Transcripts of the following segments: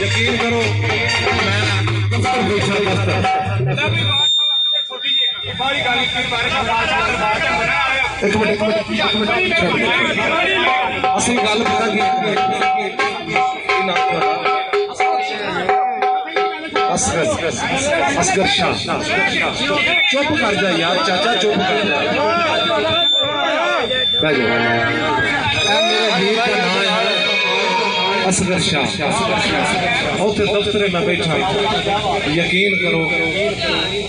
यकीन करो असली गल पता की असगर शाह चुप कर जा यार चाचा चुप कर जा मेरे वीर का नाम है असगर शाह उसे दफ्तर में बैठा यकीन करो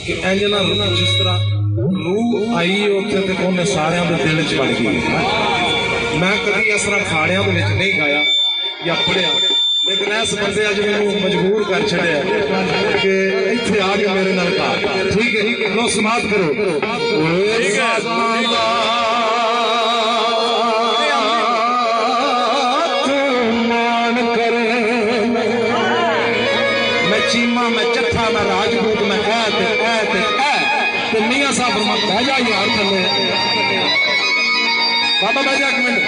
कि इंज ना जिस तरह रूह आई उन्हें सारे दिल च बन गई मैं कभी इस तरह खाड़िया नहीं गाया या पढ़िया लेकिन इस बंदे अज मैनू मजबूर कर छड़िया कि इत्थे आ के मेरे नाल गा। ठीक है लो समाप्त करो। मैं चीमा मैं चट्ठा मैं राजपूत मैं मियां साहब बह जा यार थले बाबा बह जा एक मिनट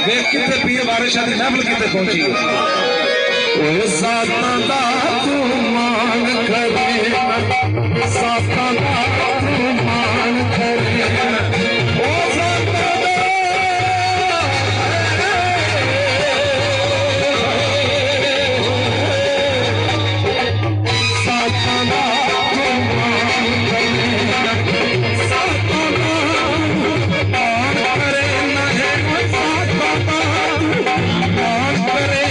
देख कितने पीर बारिश की महफिल कितने पहुंची है। साता दा तू मान करे साता दा तू मान करे ओ साता दा साता दा तू मान करे साता दा मान करे नहीं साता दा मान करे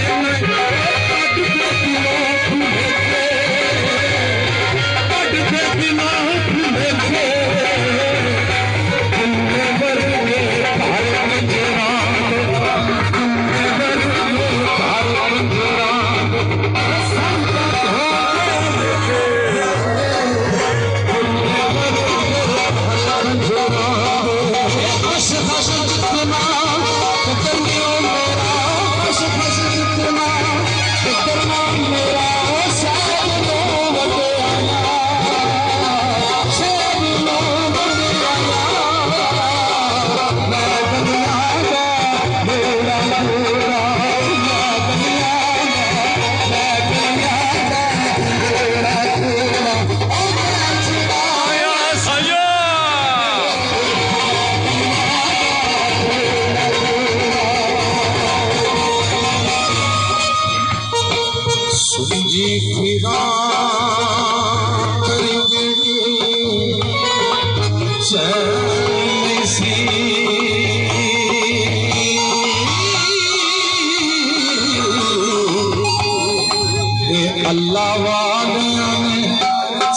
अल्लाह वालिया ने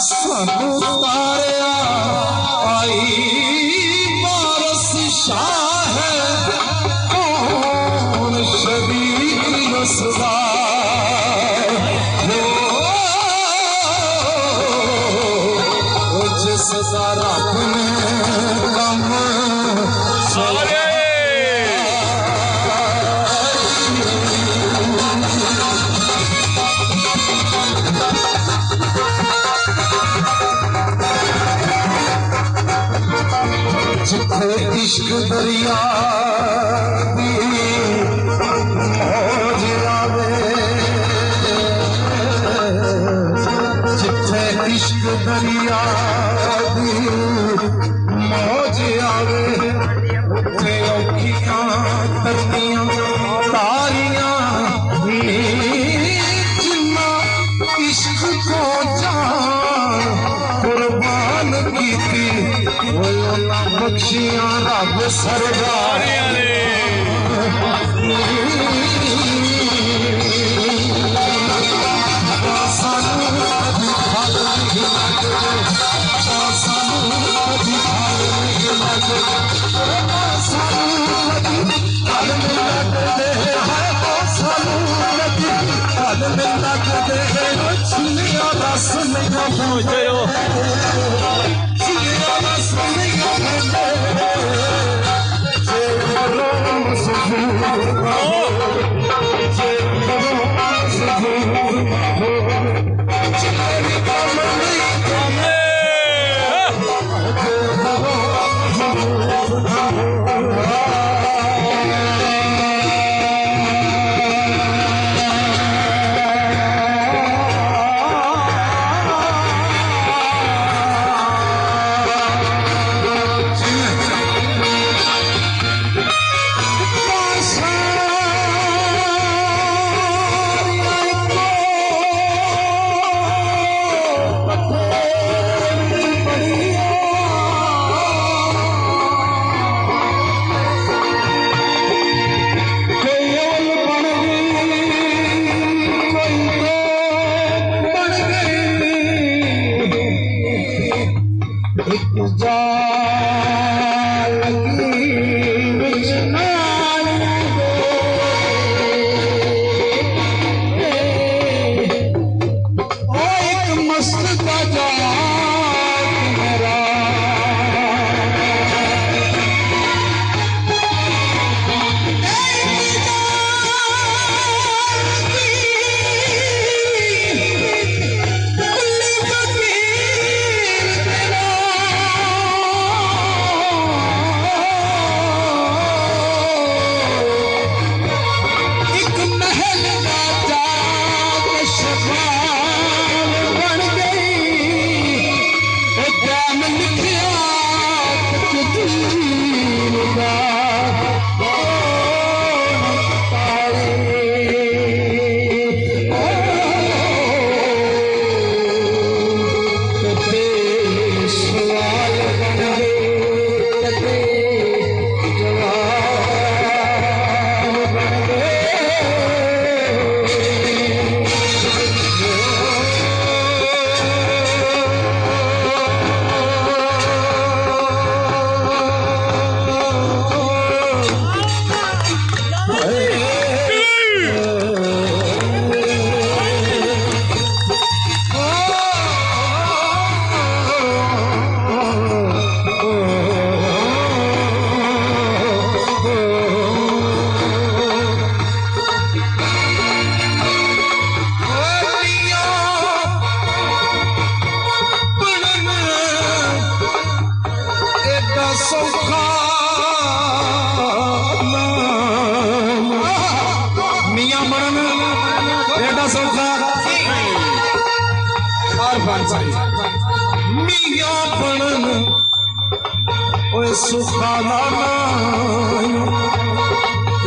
सानू तारिया आई वारस शाह कौन शरीक नसदा हो जिसदा रब ने कम सारे जिथे इश्क दरिया मौज आवे जिथे इश्क दरिया मौज आवे उथे औखियां तरनियां तारियां जिन्ना इश्क को जान कुर्बान कीती बख्शियां रब सरदार सानू कभी फल नहीं लगदे सानू कभी फल नहीं लगदे सानू कभी फल नहीं लगदे सानू कभी फल नहीं लगदे छिलिया रस नहीं पहुंचे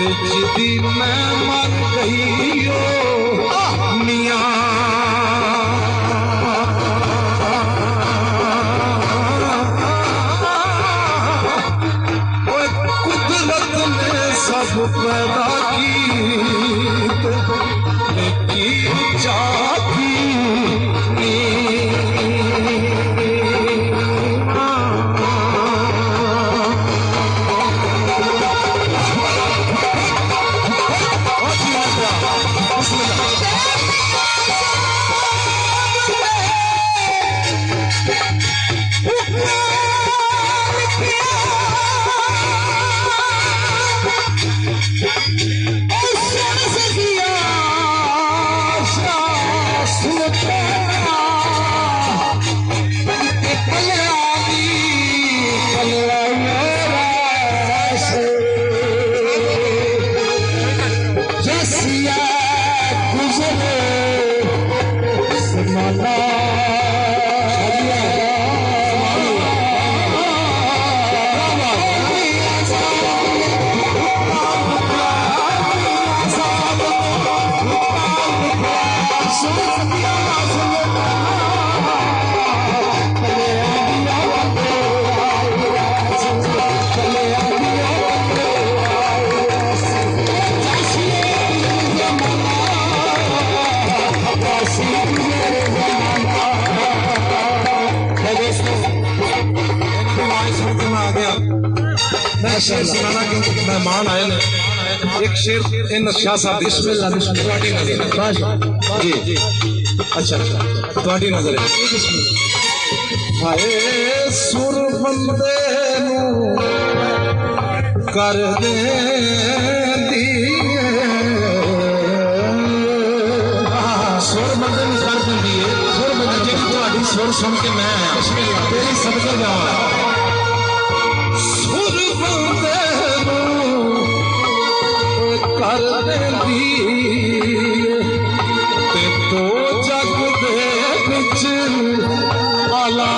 जिदी मैं मर गई हो मियां कुदरत ने सब पैदा की जाती शेर सुनाना क्योंकि मेहमान आए ने एक शेर इन शाह साहब थोड़ी नजर जी अच्छा थोड़ी नजर हाय सुर बंदे नू कर दे सुर बंदे नू कर देंदी है सुर बंदे जी थोड़ी सुर सुन के मैं आया तेरी सदके जावां कर देंदी ते तो जग दे विच आला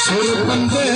सुर बंदे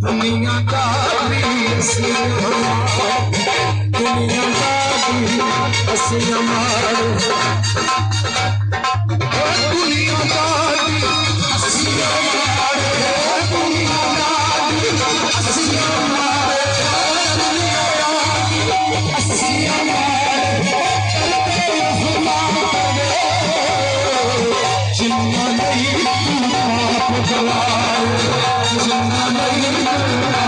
दुनिया का जिन्ना नहीं